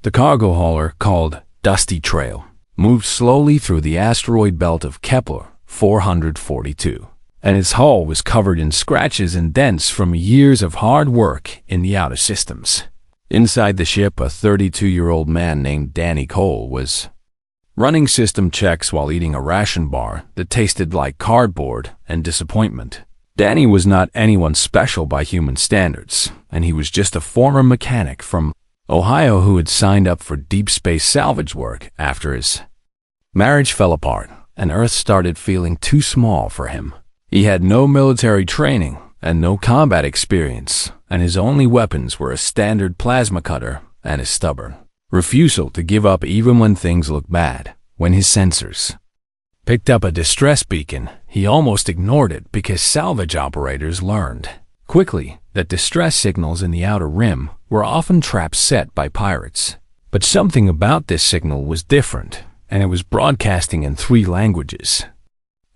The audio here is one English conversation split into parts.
The cargo hauler, called Dusty Trail, moved slowly through the asteroid belt of Kepler 442, and its hull was covered in scratches and dents from years of hard work in the outer systems. Inside the ship, a 32-year-old man named Danny Cole was running system checks while eating a ration bar that tasted like cardboard and disappointment. Danny was not anyone special by human standards, and he was just a former mechanic from Ohio who had signed up for deep space salvage work after his marriage fell apart and Earth started feeling too small for him. He had no military training and no combat experience, and his only weapons were a standard plasma cutter and a stubborn refusal to give up even when things looked bad. When his sensors picked up a distress beacon, he almost ignored it because salvage operators learned quickly that distress signals in the outer rim were often traps set by pirates. But something about this signal was different, and it was broadcasting in 3 languages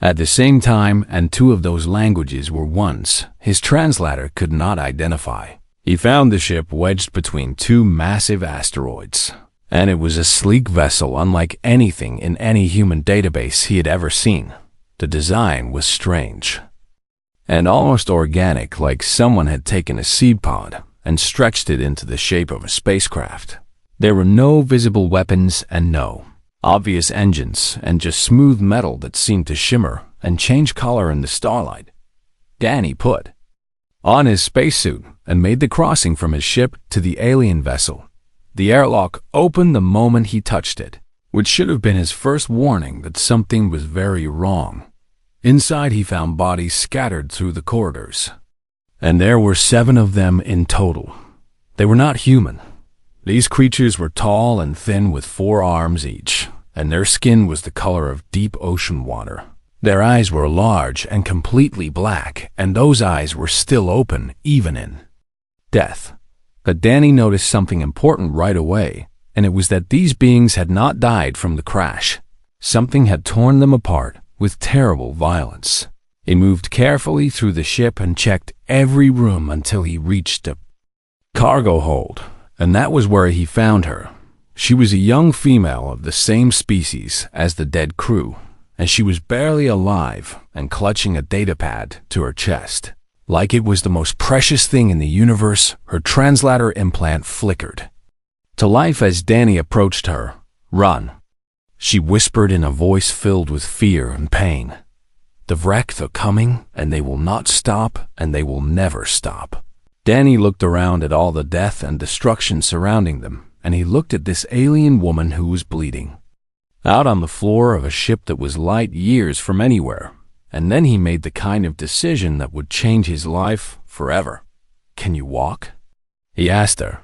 at the same time, and 2 of those languages were ones his translator could not identify. He found the ship wedged between 2 massive asteroids, and it was a sleek vessel unlike anything in any human database he had ever seen. The design was strange and almost organic, like someone had taken a seed pod and stretched it into the shape of a spacecraft. There were no visible weapons and no obvious engines, and just smooth metal that seemed to shimmer and change color in the starlight. Danny put on his spacesuit and made the crossing from his ship to the alien vessel. The airlock opened the moment he touched it, which should have been his first warning that something was very wrong. Inside, he found bodies scattered through the corridors, and there were 7 of them in total. They were not human. These creatures were tall and thin with 4 arms each, and their skin was the color of deep ocean water. Their eyes were large and completely black, and those eyes were still open even in death. But Danny noticed something important right away, and it was that these beings had not died from the crash. Something had torn them apart with terrible violence. He moved carefully through the ship and checked every room until he reached a cargo hold, and that was where he found her. She was a young female of the same species as the dead crew, and she was barely alive and clutching a datapad to her chest. Like it was the most precious thing in the universe, her translator implant flickered to life as Danny approached her. "Run," she whispered in a voice filled with fear and pain. "The wreck are coming, and they will not stop, and they will never stop." Danny looked around at all the death and destruction surrounding them, and he looked at this alien woman who was bleeding out on the floor of a ship that was light years from anywhere. And then he made the kind of decision that would change his life forever. "Can you walk?" he asked her.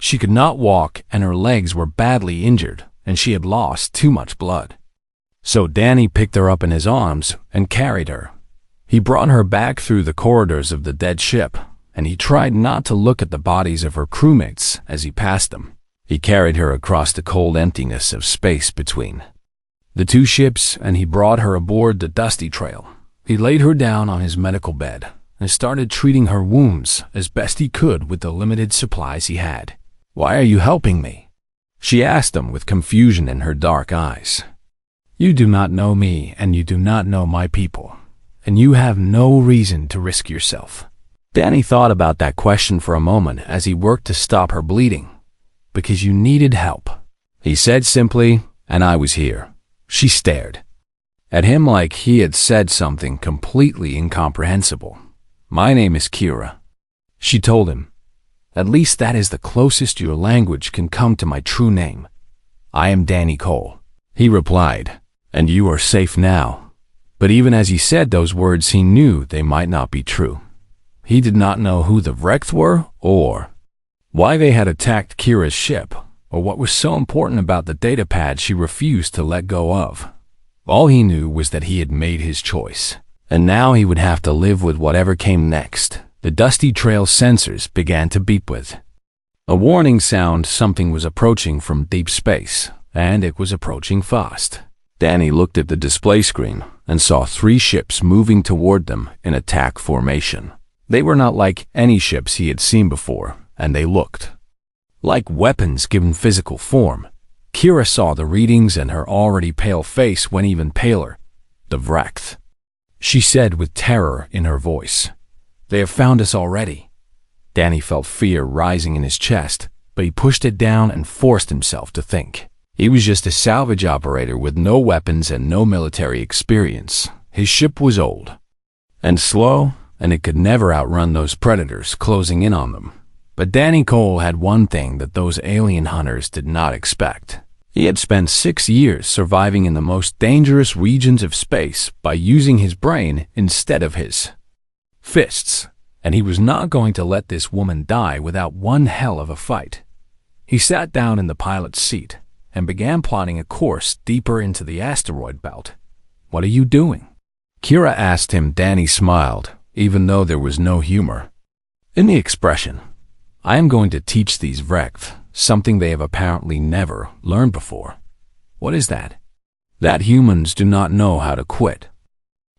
She could not walk, and her legs were badly injured, and she had lost too much blood. So Danny picked her up in his arms and carried her. He brought her back through the corridors of the dead ship, and he tried not to look at the bodies of her crewmates as he passed them. He carried her across the cold emptiness of space between the 2 ships, and he brought her aboard the Dusty Trail. He laid her down on his medical bed and started treating her wounds as best he could with the limited supplies he had. "Why are you helping me?" she asked him with confusion in her dark eyes. "You do not know me, and you do not know my people, and you have no reason to risk yourself." Danny thought about that question for a moment as he worked to stop her bleeding. "Because you needed help," he said simply, "and I was here." She stared at him like he had said something completely incomprehensible. "My name is Kira," she told him. "At least that is the closest your language can come to my true name." "I am Danny Cole," he replied, "and you are safe now." But even as he said those words, he knew they might not be true. He did not know who the wrecks were, or why they had attacked Kira's ship, or what was so important about the datapad she refused to let go of. All he knew was that he had made his choice, and now he would have to live with whatever came next. The Dusty Trail sensors began to beep with a warning sound. Something was approaching from deep space, and it was approaching fast. Danny looked at the display screen and saw 3 ships moving toward them in attack formation. They were not like any ships he had seen before, and they looked Like weapons given physical form, Kira saw the readings and her already pale face went even paler. The Vrecht, she said with terror in her voice. They have found us already. Danny felt fear rising in his chest, but he pushed it down and forced himself to think. He was just a salvage operator with no weapons and no military experience. His ship was old and slow, and it could never outrun those predators closing in on them. But Danny Cole had one thing that those alien hunters did not expect. He had spent 6 years surviving in the most dangerous regions of space by using his brain instead of his fists, and he was not going to let this woman die without one hell of a fight. He sat down in the pilot's seat and began plotting a course deeper into the asteroid belt. "What are you doing?" Kira asked him. Danny smiled, even though there was no humor in the expression. "I am going to teach these Vrecht something they have apparently never learned before." "What is that?" "That humans do not know how to quit."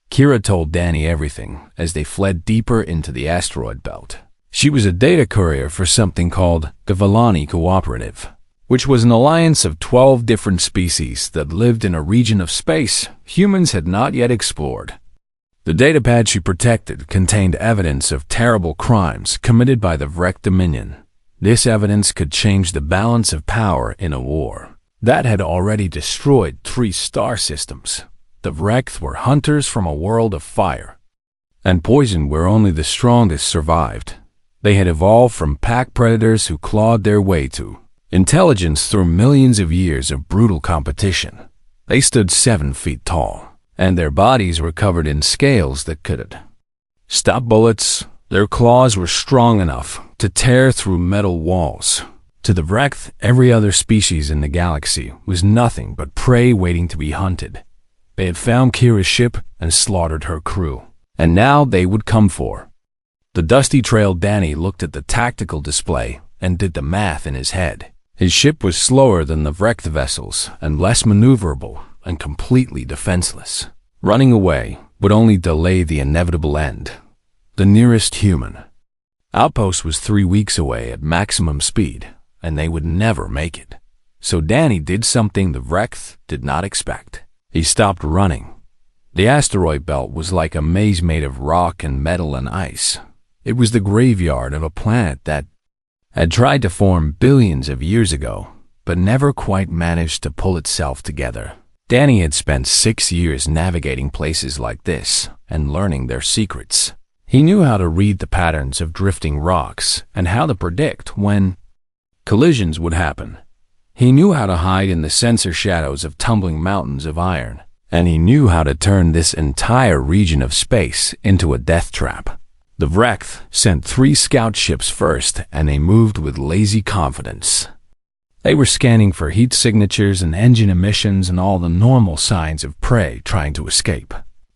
Kira told Danny everything as they fled deeper into the asteroid belt. She was a data courier for something called the Villani Cooperative, which was an alliance of 12 different species that lived in a region of space humans had not yet explored. The datapad she protected contained evidence of terrible crimes committed by the Vrecht Dominion. This evidence could change the balance of power in a war that had already destroyed 3 star systems. The Vrecht were hunters from a world of fire and poison where only the strongest survived. They had evolved from pack predators who clawed their way to intelligence through millions of years of brutal competition. They stood 7 feet tall, and their bodies were covered in scales that could stop bullets. Their claws were strong enough to tear through metal walls. To the Vrecht, every other species in the galaxy was nothing but prey waiting to be hunted. They had found Kira's ship and slaughtered her crew, and now they would come for the dusty trail. Danny looked at the tactical display and did the math in his head. His ship was slower than the Vrecht vessels and less maneuverable and completely defenseless. Running away would only delay the inevitable end. The nearest human outpost was 3 weeks away at maximum speed, and they would never make it. So Danny did something the Vrecht did not expect. He stopped running. The asteroid belt was like a maze made of rock and metal and ice. It was the graveyard of a planet that had tried to form billions of years ago, but never quite managed to pull itself together. Danny had spent 6 years navigating places like this and learning their secrets. He knew how to read the patterns of drifting rocks and how to predict when collisions would happen. He knew how to hide in the sensor shadows of tumbling mountains of iron, and he knew how to turn this entire region of space into a death trap. The Vrecht sent 3 scout ships first, and they moved with lazy confidence. They were scanning for heat signatures and engine emissions and all the normal signs of prey trying to escape.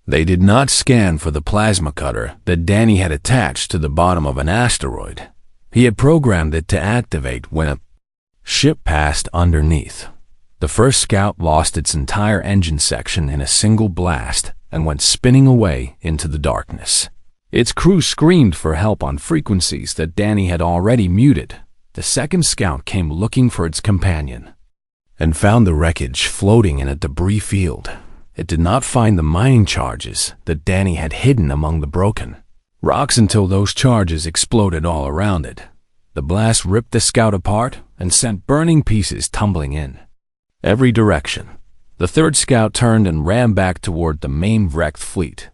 They did not scan for the plasma cutter that Danny had attached to the bottom of an asteroid. He had programmed it to activate when a ship passed underneath. The first scout lost its entire engine section in a single blast and went spinning away into the darkness. Its crew screamed for help on frequencies that Danny had already muted. The second scout came looking for its companion and found the wreckage floating in a debris field. It did not find the mining charges that Danny had hidden among the broken rocks until those charges exploded all around it. The blast ripped the scout apart and sent burning pieces tumbling in every direction. The third scout turned and ran back toward the main Vrecht fleet.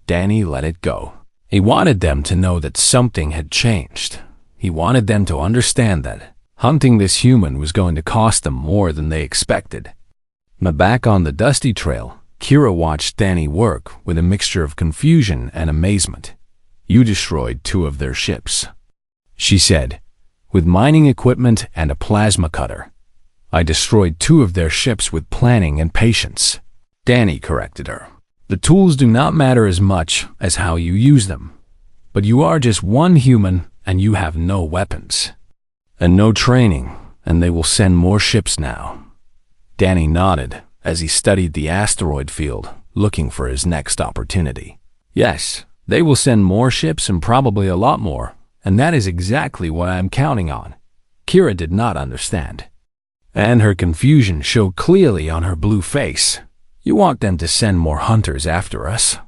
Danny let it go. He wanted them to know that something had changed. He wanted them to understand that hunting this human was going to cost them more than they expected. Back on the dusty trail, Kira watched Danny work with a mixture of confusion and amazement. "You destroyed 2 of their ships," she said, "with mining equipment and a plasma cutter." "I destroyed 2 of their ships with planning and patience," Danny corrected her. "The tools do not matter as much as how you use them. But you are just one human and you have no weapons and no training, and they will send more ships now." Danny nodded as he studied the asteroid field, looking for his next opportunity. "Yes, they will send more ships and probably a lot more, and that is exactly what I am counting on." Kira did not understand, and her confusion showed clearly on her blue face. You want them to send more hunters after us?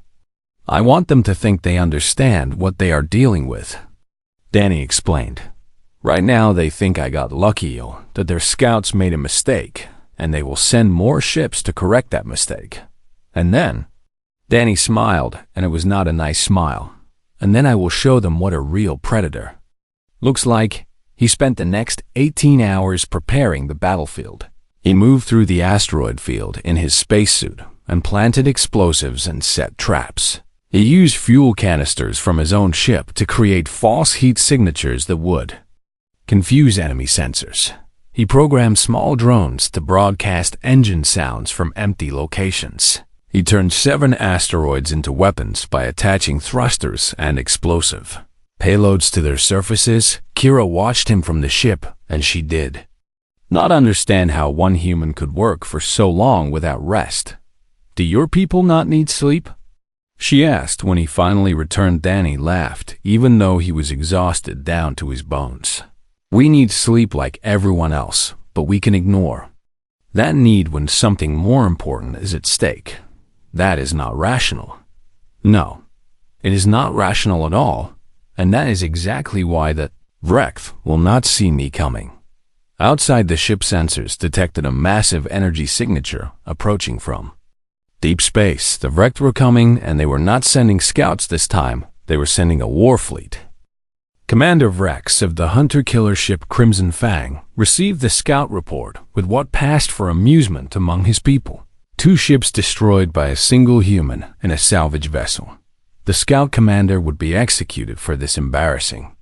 I want them to think they understand what they are dealing with, Danny explained. Right now they think I got lucky or that their scouts made a mistake, and they will send more ships to correct that mistake. And then, Danny smiled, and it was not a nice smile. And then I will show them what a real predator looks like. He spent the next 18 hours preparing the battlefield. He moved through the asteroid field in his spacesuit and planted explosives and set traps. He used fuel canisters from his own ship to create false heat signatures that would confuse enemy sensors. He programmed small drones to broadcast engine sounds from empty locations. He turned 7 asteroids into weapons by attaching thrusters and explosive payloads to their surfaces. Kira watched him from the ship, and she did not understand how one human could work for so long without rest. Do your people not need sleep? She asked when he finally returned. Danny laughed, even though he was exhausted down to his bones. We need sleep like everyone else, but we can ignore that need when something more important is at stake. That is not rational. No, it is not rational at all, and that is exactly why the Vrecht will not see me coming. Outside, the ship sensors detected a massive energy signature approaching from deep space. The Vrecht were coming, and they were not sending scouts this time. They were sending a war fleet. Commander Vrecht of the hunter-killer ship Crimson Fang received the scout report with what passed for amusement among his people. 2 ships destroyed by a single human in a salvage vessel. The scout commander would be executed for this embarrassing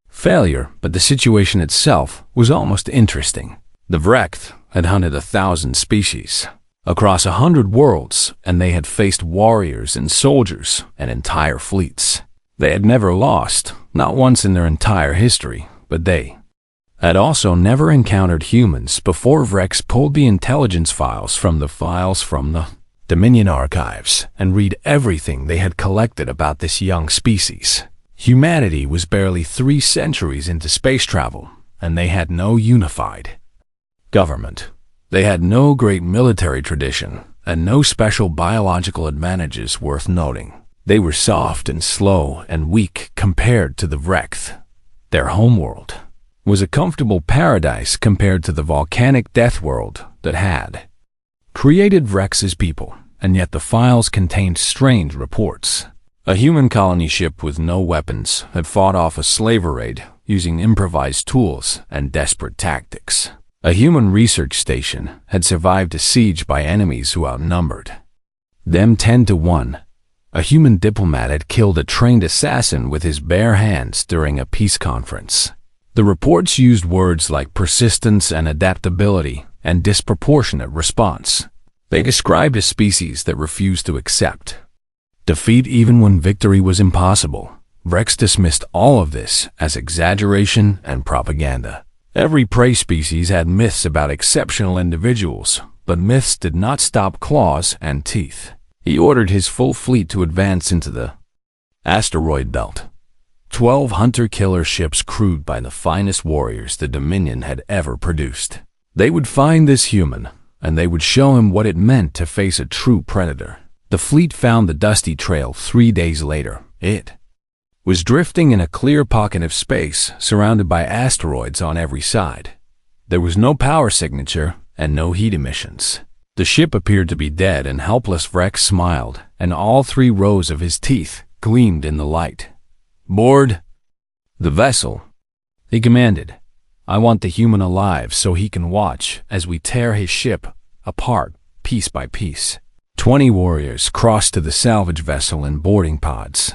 failure, but the situation itself was almost interesting. The Vrecht had hunted 1,000 species across 100 worlds, and they had faced warriors and soldiers and entire fleets. They had never lost, not once in their entire history, but they had also never encountered humans before. Vrecht pulled the intelligence files from the Dominion archives and read everything they had collected about this young species. Humanity was barely 3 centuries into space travel, and they had no unified government. They had no great military tradition, and no special biological advantages worth noting. They were soft and slow and weak compared to the Vrecht. Their homeworld was a comfortable paradise compared to the volcanic death world that had created Vrex's people, and yet the files contained strange reports. A human colony ship with no weapons had fought off a slave raid using improvised tools and desperate tactics. A human research station had survived a siege by enemies who outnumbered them 10 to 1. A human diplomat had killed a trained assassin with his bare hands during a peace conference. The reports used words like persistence and adaptability and disproportionate response. They described a species that refused to accept defeat even when victory was impossible. Vrecht dismissed all of this as exaggeration and propaganda. Every prey species had myths about exceptional individuals, but myths did not stop claws and teeth. He ordered his full fleet to advance into the asteroid belt. 12 hunter-killer ships crewed by the finest warriors the Dominion had ever produced. They would find this human, and they would show him what it meant to face a true predator. The fleet found the dusty trail 3 days later. It was drifting in a clear pocket of space, surrounded by asteroids on every side. There was no power signature and no heat emissions. The ship appeared to be dead and helpless. Vrecht smiled, and all 3 rows of his teeth gleamed in the light. Board the vessel, he commanded. I want the human alive so he can watch as we tear his ship apart piece by piece. 20 warriors crossed to the salvage vessel in boarding pods.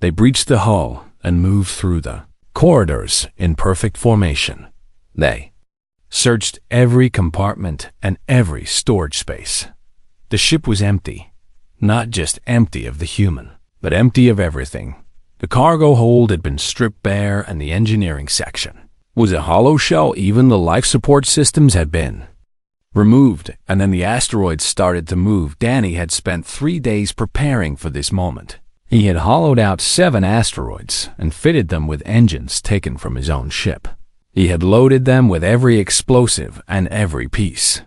They breached the hull and moved through the corridors in perfect formation. They searched every compartment and every storage space. The ship was empty, not just empty of the human, but empty of everything. The cargo hold had been stripped bare, and the engineering section was a hollow shell. Even the life support systems had been removed, and then the asteroids started to move. Danny had spent 3 days preparing for this moment. He had hollowed out 7 asteroids and fitted them with engines taken from his own ship. He had loaded them with every explosive and every piece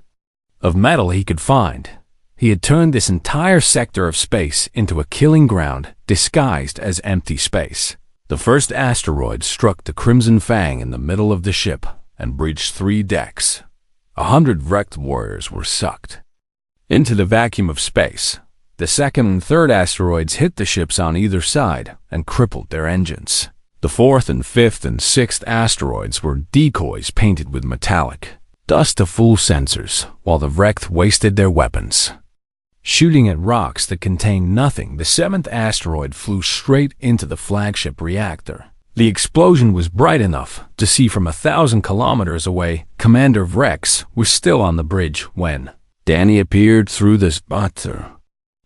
of metal he could find. He had turned this entire sector of space into a killing ground disguised as empty space. The first asteroid struck the Crimson Fang in the middle of the ship and breached 3 decks. 100 wrecked warriors were sucked into the vacuum of space. The second and third asteroids hit the ships on either side and crippled their engines. The fourth and fifth and sixth asteroids were decoys painted with metallic dust to fool sensors, while the wrecked wasted their weapons. Shooting at rocks that contained nothing, the seventh asteroid flew straight into the flagship reactor. The explosion was bright enough to see from 1,000 kilometers away. Commander Vrex was still on the bridge when Danny appeared through the sputter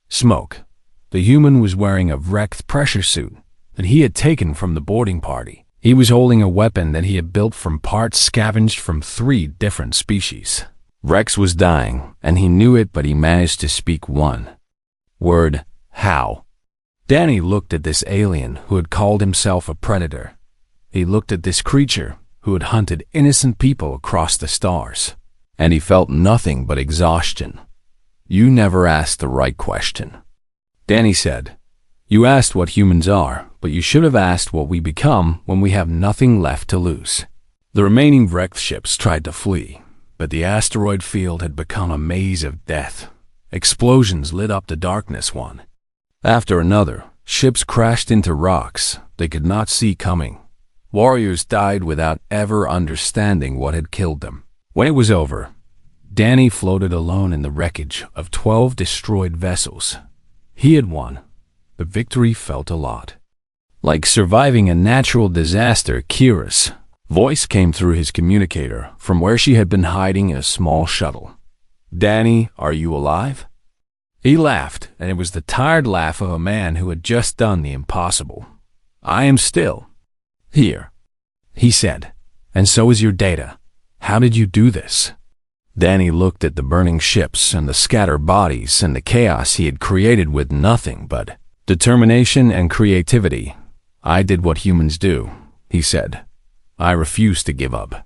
smoke. The human was wearing a wrecked pressure suit that he had taken from the boarding party. He was holding a weapon that he had built from parts scavenged from 3 different species. Rex was dying, and he knew it, but he managed to speak one word: how. Danny looked at this alien who had called himself a predator. He looked at this creature who had hunted innocent people across the stars, and he felt nothing but exhaustion. You never asked the right question. Danny said, you asked what humans are, but you should have asked what we become when we have nothing left to lose. The remaining wrecked ships tried to flee, but the asteroid field had become a maze of death. Explosions lit up the darkness one after another. Ships crashed into rocks they could not see coming. Warriors died without ever understanding what had killed them. When it was over, Danny floated alone in the wreckage of 12 destroyed vessels. He had won, but victory felt a lot like surviving a natural disaster. Kira's voice came through his communicator from where she had been hiding in a small shuttle. Danny, are you alive? He laughed, and it was the tired laugh of a man who had just done the impossible. I am still here, he said, and so is your data. How did you do this? Danny looked at the burning ships and the scattered bodies and the chaos he had created with nothing but determination and creativity. I did what humans do, he said. I refused to give up.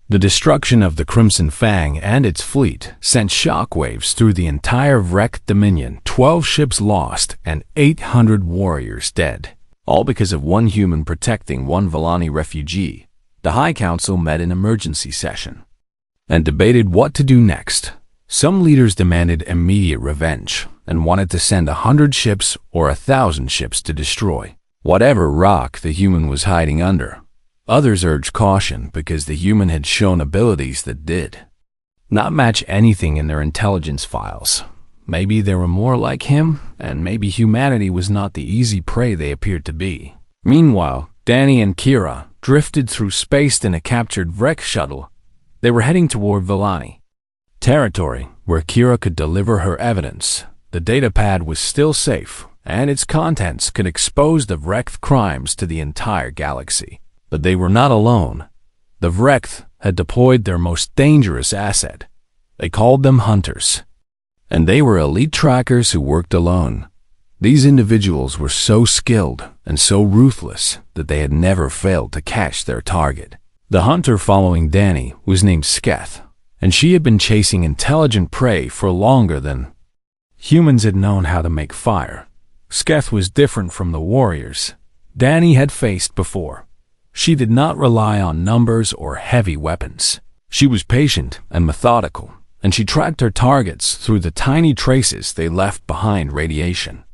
The destruction of the Crimson Fang and its fleet sent shockwaves through the entire wrecked Dominion. 12 ships lost and 800 warriors dead, all because of one human protecting one Volani refugee. The High Council met in emergency session and debated what to do next. Some leaders demanded immediate revenge and wanted to send 100 ships or 1,000 ships to destroy whatever rock the human was hiding under. Others urged caution because the human had shown abilities that did not match anything in their intelligence files. Maybe they were more like him, and maybe humanity was not the easy prey they appeared to be. Meanwhile, Danny and Kira drifted through space in a captured wreck shuttle. They were heading toward Volani territory, where Kira could deliver her evidence. The datapad was still safe, and its contents could expose the wrecked crimes to the entire galaxy. But they were not alone. The Vrecht had deployed their most dangerous asset. They called them hunters, and they were elite trackers who worked alone. These individuals were so skilled and so ruthless that they had never failed to catch their target. The hunter following Danny was named Sketh, and she had been chasing intelligent prey for longer than humans had known how to make fire. Sketh was different from the warriors Danny had faced before. She did not rely on numbers or heavy weapons. She was patient and methodical, and she tracked her targets through the tiny traces they left behind: radiation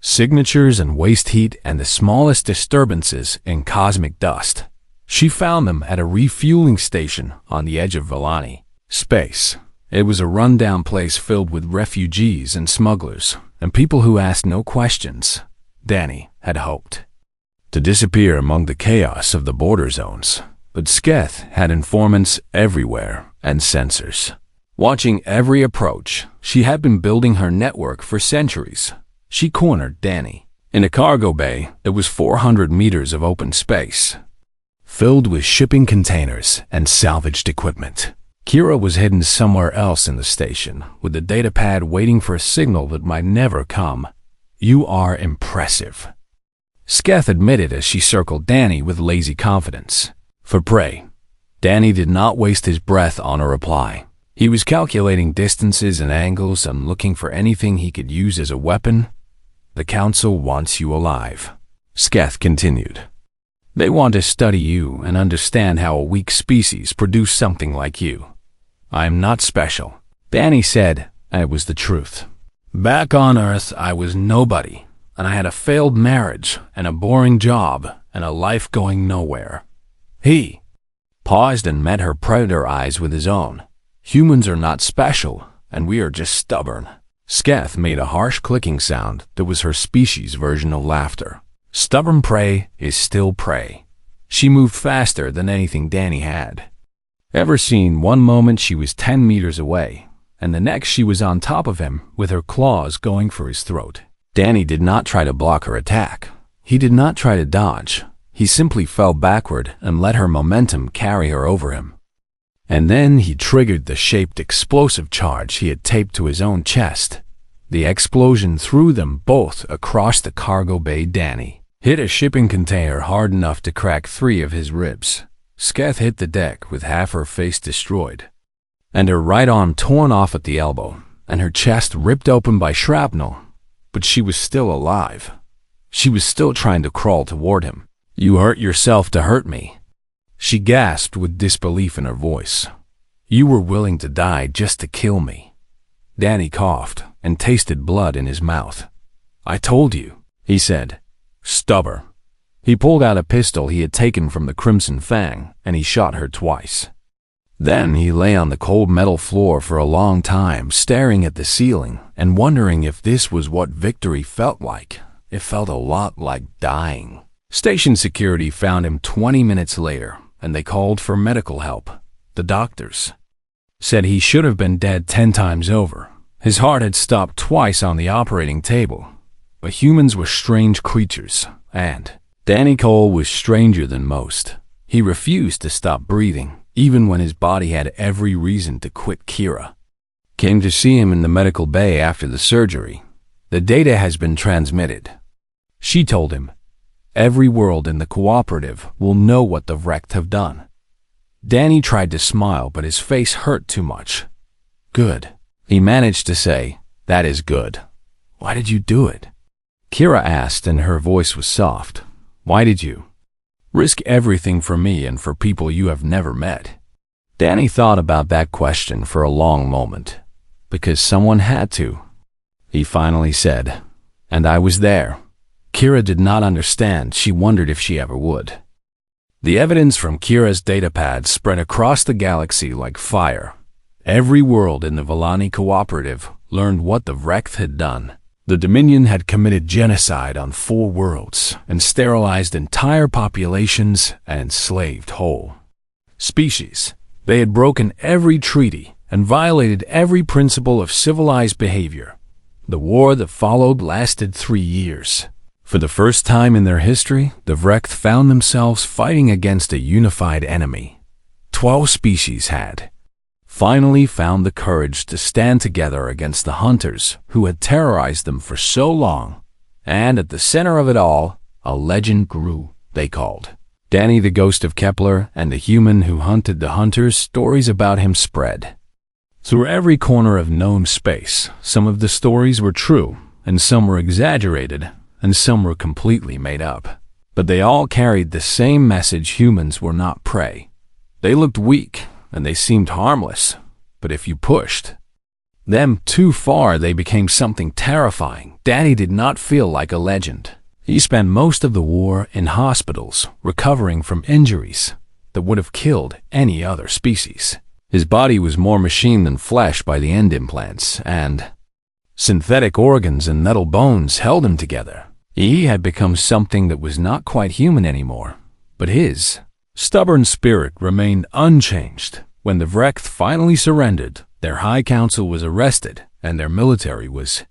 signatures and waste heat and the smallest disturbances in cosmic dust. She found them at a refueling station on the edge of Volani space. It was a rundown place filled with refugees and smugglers and people who asked no questions. Danny had hoped to disappear among the chaos of the border zones, but Sketh had informants everywhere and sensors watching every approach. She had been building her network for centuries. She cornered Danny in a cargo bay that was 400 meters of open space, filled with shipping containers and salvaged equipment. Kira was hidden somewhere else in the station, with the datapad waiting for a signal that might never come. You are impressive, Sketh admitted as she circled Danny with lazy confidence. For prey, Danny did not waste his breath on a reply. He was calculating distances and angles and looking for anything he could use as a weapon. The Council wants you alive, Sketh continued. They want to study you and understand how a weak species produce something like you. I am not special, Danny said, and it was the truth. Back on Earth, I was nobody, and I had a failed marriage and a boring job and a life going nowhere. He paused and met her predator eyes with his own. Humans are not special, and we are just stubborn. Sketh made a harsh clicking sound that was her species' version of laughter. Stubborn prey is still prey. She moved faster than anything Danny had ever seen. One moment she was 10 meters away, and the next she was on top of him with her claws going for his throat. Danny did not try to block her attack. He did not try to dodge. He simply fell backward and let her momentum carry her over him. And then he triggered the shaped explosive charge he had taped to his own chest. The explosion threw them both across the cargo bay. Danny hit a shipping container hard enough to crack 3 of his ribs. Sketh hit the deck with half her face destroyed, and her right arm torn off at the elbow, and her chest ripped open by shrapnel. But she was still alive. She was still trying to crawl toward him. You hurt yourself to hurt me, she gasped with disbelief in her voice. You were willing to die just to kill me. Danny coughed and tasted blood in his mouth. I told you, he said. Stubborn. He pulled out a pistol he had taken from the Crimson Fang, and he shot her twice. Then he lay on the cold metal floor for a long time, staring at the ceiling and wondering if this was what victory felt like. It felt a lot like dying. Station security found him 20 minutes later, and they called for medical help. The doctors said he should have been dead 10 times over. His heart had stopped twice on the operating table. But humans were strange creatures, and Danny Cole was stranger than most. He refused to stop breathing, even when his body had every reason to quit. Kira came to see him in the medical bay after the surgery. The data has been transmitted, she told him. Every world in the cooperative will know what the Wrecked have done. Danny tried to smile, but his face hurt too much. Good, he managed to say. That is good. Why did you do it? Kira asked, and her voice was soft. Why did you risk everything for me and for people you have never met? Danny thought about that question for a long moment. Because someone had to, he finally said. And I was there. Kira did not understand. She wondered if she ever would. The evidence from Kira's datapad spread across the galaxy like fire. Every world in the Villani Cooperative learned what the Wrecked had done. The Dominion had committed genocide on 4 worlds and sterilized entire populations and enslaved whole species. They had broken every treaty and violated every principle of civilized behavior. The war that followed lasted 3 years. For the first time in their history, the Wrecked found themselves fighting against a unified enemy. 12 species had finally found the courage to stand together against the hunters who had terrorized them for so long. And at the center of it all, a legend grew, they called. Danny the Ghost of Kepler and the human who hunted the hunters. Stories about him spread through every corner of known space. Some of the stories were true, and some were exaggerated, and some were completely made up. But they all carried the same message: humans were not prey. They looked weak, and they seemed harmless, but if you pushed them too far, they became something terrifying. Danny did not feel like a legend. He spent most of the war in hospitals, recovering from injuries that would have killed any other species. His body was more machine than flesh by the end. Implants and synthetic organs and metal bones held him together. He had become something that was not quite human anymore, but his stubborn spirit remained unchanged. When the Wrecked finally surrendered, their High Council was arrested and their military was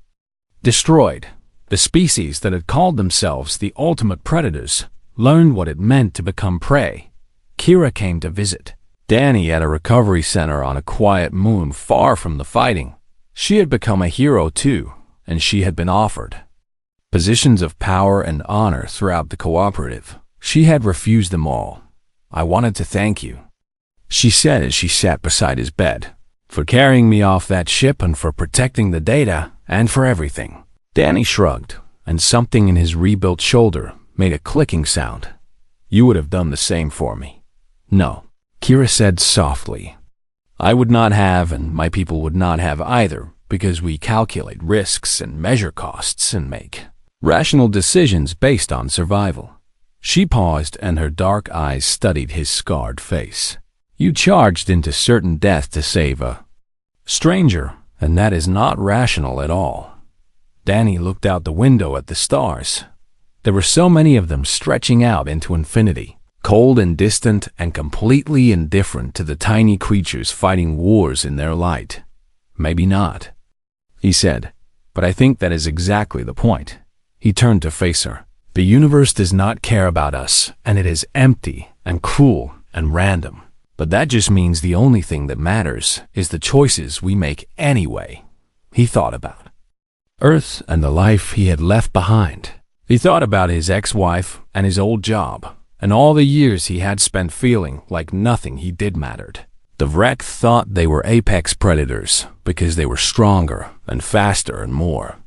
destroyed. The species that had called themselves the ultimate predators learned what it meant to become prey. Kira came to visit Danny at a recovery center on a quiet moon far from the fighting. She had become a hero too, and she had been offered positions of power and honor throughout the cooperative. She had refused them all. I wanted to thank you, she said as she sat beside his bed. "For carrying me off that ship and for protecting the data and for everything." Danny shrugged, and something in his rebuilt shoulder made a clicking sound. "You would have done the same for me." "No," Kira said softly. "I would not have, and my people would not have either, because we calculate risks and measure costs and make rational decisions based on survival." She paused, and her dark eyes studied his scarred face. "You charged into certain death to save a stranger, and that is not rational at all." Danny looked out the window at the stars. There were so many of them stretching out into infinity, cold and distant and completely indifferent to the tiny creatures fighting wars in their light. "Maybe not," he said, "but I think that is exactly the point." He turned to face her. "The universe does not care about us, and it is empty and cruel and random. But that just means the only thing that matters is the choices we make anyway." He thought about Earth and the life he had left behind. He thought about his ex-wife and his old job, and all the years he had spent feeling like nothing he did mattered. The Vrek thought they were apex predators because they were stronger and faster and more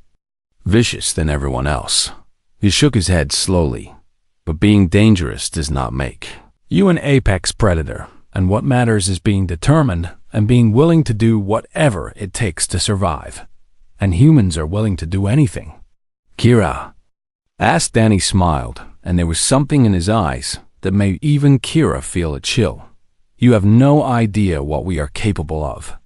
vicious than everyone else. He shook his head slowly. "But being dangerous does not make you an apex predator, and what matters is being determined and being willing to do whatever it takes to survive. And humans are willing to do anything." "Kira?" asked. Danny smiled, and there was something in his eyes that made even Kira feel a chill. "You have no idea what we are capable of."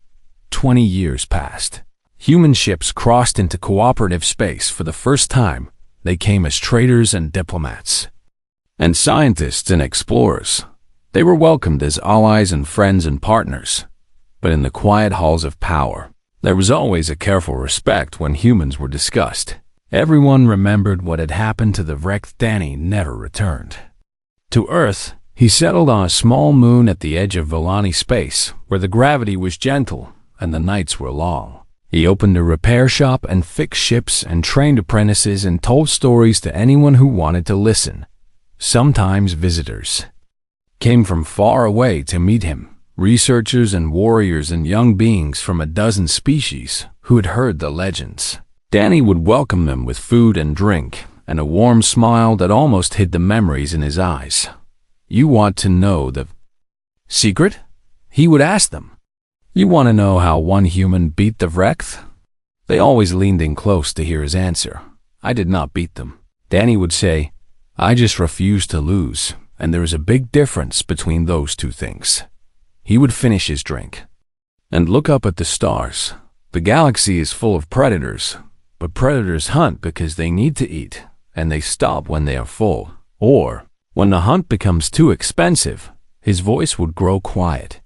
20 years passed. Human ships crossed into cooperative space for the first time. They came as traders and diplomats, and scientists and explorers. They were welcomed as allies and friends and partners. But in the quiet halls of power, there was always a careful respect when humans were discussed. Everyone remembered what had happened to the Vrek. Danny never returned to Earth. He settled on a small moon at the edge of Villani space, where the gravity was gentle and the nights were long. He opened a repair shop and fixed ships and trained apprentices and told stories to anyone who wanted to listen. Sometimes visitors came from far away to meet him, researchers and warriors and young beings from a dozen species who had heard the legends. Danny would welcome them with food and drink and a warm smile that almost hid the memories in his eyes. "You want to know the secret?" he would ask them. "You want to know how one human beat the Vrek?" They always leaned in close to hear his answer. "I did not beat them." Danny would say, "I just refused to lose, and there is a big difference between those two things." He would finish his drink and look up at the stars. "The galaxy is full of predators, but predators hunt because they need to eat, and they stop when they are full, or when the hunt becomes too expensive." His voice would grow quiet.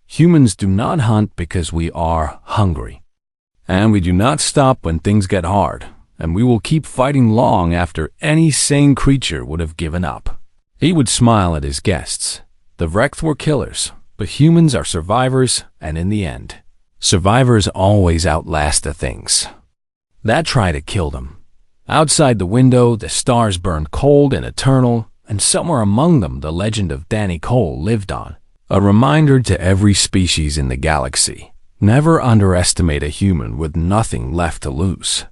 "Humans do not hunt because we are hungry, and we do not stop when things get hard, and we will keep fighting long after any sane creature would have given up." He would smile at his guests. The Vrek were killers, but humans are survivors, and in the end, survivors always outlast the things that try to kill them. Outside the window, the stars burned cold and eternal, and somewhere among them the legend of Danny Cole lived on. A reminder to every species in the galaxy: never underestimate a human with nothing left to lose.